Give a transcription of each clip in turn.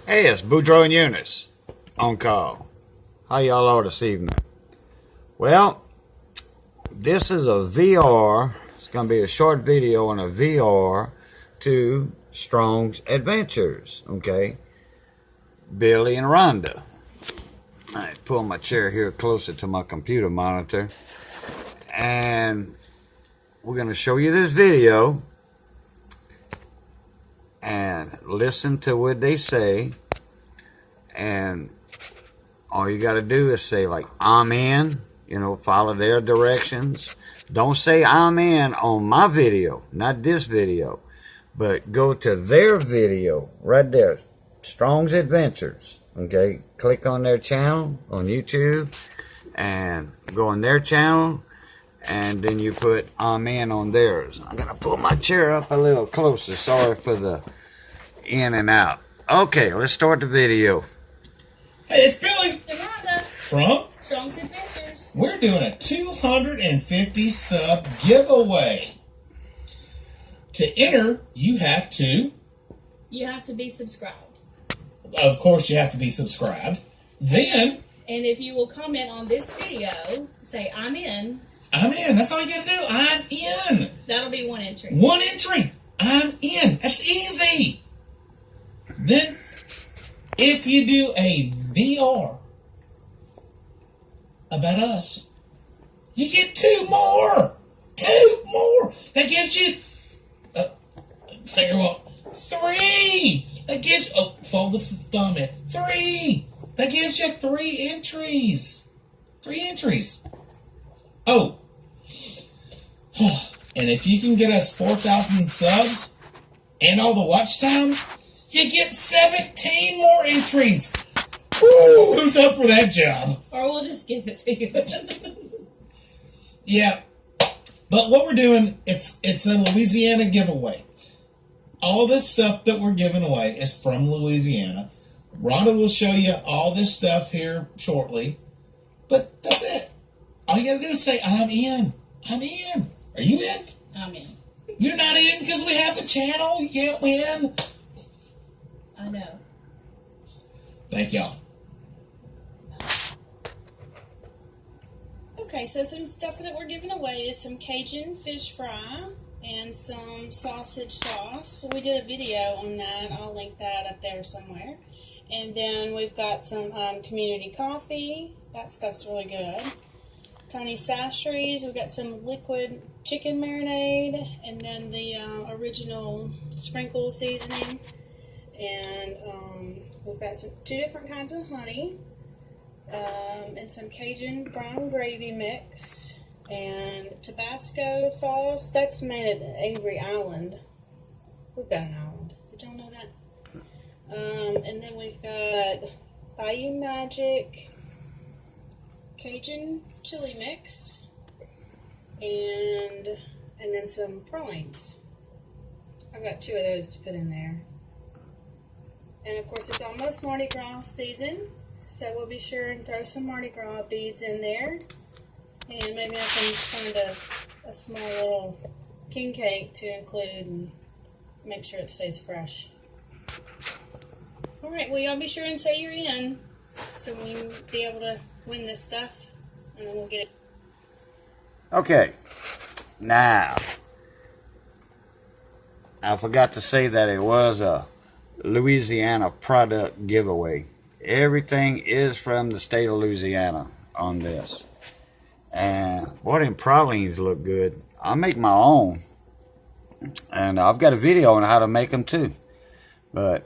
Hey, it's Boudreaux and Eunice on call. How y'all are this evening? Well, this is a VR. It's going to be a short video on a VR to Strong's Adventures. Okay, Billy and Rhonda. I pull my chair here closer to my computer monitor, and we're going to show you this video and listen to what they say. And all you got to do is say, like, I'm in, follow their directions. Don't say I'm in on my video, not this video, but go to their video right there, Strong's Adventures. Okay, click on their channel on YouTube and go on their channel, and then you put I'm in on theirs. I'm going to pull my chair up a little closer. Sorry for the in and out. Okay, let's start the video. Hey, it's Billy and Rhonda from Strong's Adventures. We're doing a 250 sub giveaway. To enter, you have to be subscribed. Of course, you have to be subscribed. Then, And if you will comment on this video, say I'm in, I'm in. That's all you got to do. I'm in. that'll be one entry. One entry. I'm in. That's easy. Then, if you do a VR about us, you get two more. Two more. That gives you, three. That gives you, fold the thumb in. Three. That gives you three entries. Three entries. Oh. And if you can get us 4,000 subs and all the watch time, you get 17 more entries. Woo, who's up for that job? Or we'll just give it to you. Yeah. But what we're doing, it's a Louisiana giveaway. All this stuff that we're giving away is from Louisiana. Rhonda will show you all this stuff here shortly. But that's it. All you gotta do is say, I'm in. I'm in. Are you in? I'm in. You're not in because we have the channel. You can't win. I know. Thank y'all. Okay, so some stuff that we're giving away is some Cajun fish fry and some sausage sauce. We did a video on that. I'll link that up there somewhere. And then we've got some community coffee. That stuff's really good. Tony Sastries. We've got some liquid chicken marinade, and then the original sprinkle seasoning. And we've got two different kinds of honey, and some Cajun brown gravy mix, and Tabasco sauce. That's made at Avery Island. We've got an island. Did y'all know that? And then we've got Bayou Magic Cajun chili mix, and then some pralines. I've got two of those to put in there. And of course, it's almost Mardi Gras season, so we'll be sure and throw some Mardi Gras beads in there. And maybe I can find a small little king cake to include and make sure it stays fresh. Alright, well, y'all be sure and say you're in, so we can be able to win this stuff, and then we'll get it. Okay, now, I forgot to say that it was a Louisiana product giveaway. Everything is from the state of Louisiana on this. And boy, them pralines look good. I make my own, and I've got a video on how to make them too. But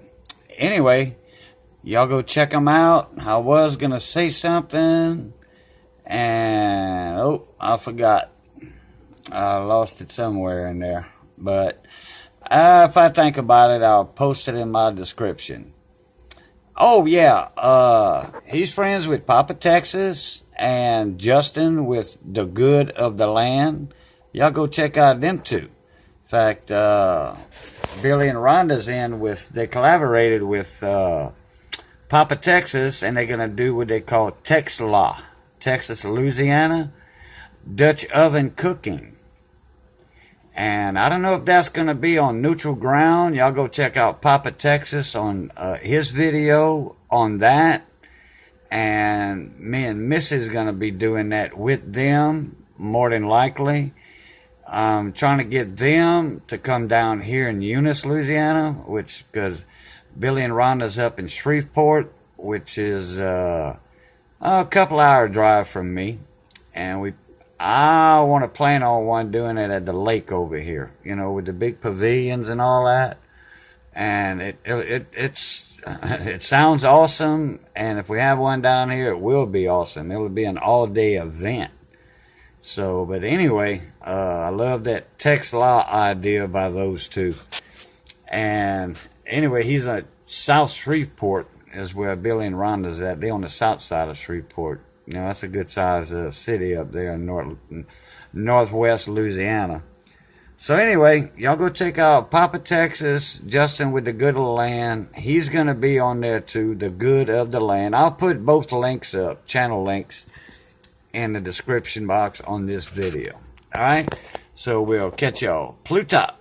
anyway, y'all go check them out. I was gonna say something, and oh, I forgot. I lost it somewhere in there. But if I think about it, I'll post it in my description. Oh yeah, he's friends with Papa Texas and Justin with The Good of the Land. Y'all go check out them two. In fact, Billy and Rhonda's in with, they collaborated with Papa Texas, and they're going to do what they call Texla, Texas, Louisiana, Dutch oven cooking. And I don't know if that's going to be on neutral ground. Y'all go check out Papa Texas on his video on that. And me and Mrs. going to be doing that with them, more than likely. I'm trying to get them to come down here in Eunice, Louisiana, because Billy and Rhonda's up in Shreveport, which is a couple hour drive from me. And I want to plan on one doing it at the lake over here, you know, with the big pavilions and all that. And it sounds awesome. And if we have one down here, it will be awesome. It'll be an all-day event. So, but anyway, I love that text law idea by those two. And anyway, he's at South Shreveport is where Billy and Rhonda's at. They're on the south side of Shreveport. You know, that's a good sized city up there in northwest Louisiana. So anyway, y'all go check out Papa Texas, Justin with the Good of the Land. He's going to be on there too, the Good of the Land. I'll put both links up, channel links, in the description box on this video. All right? So we'll catch y'all. Pluto.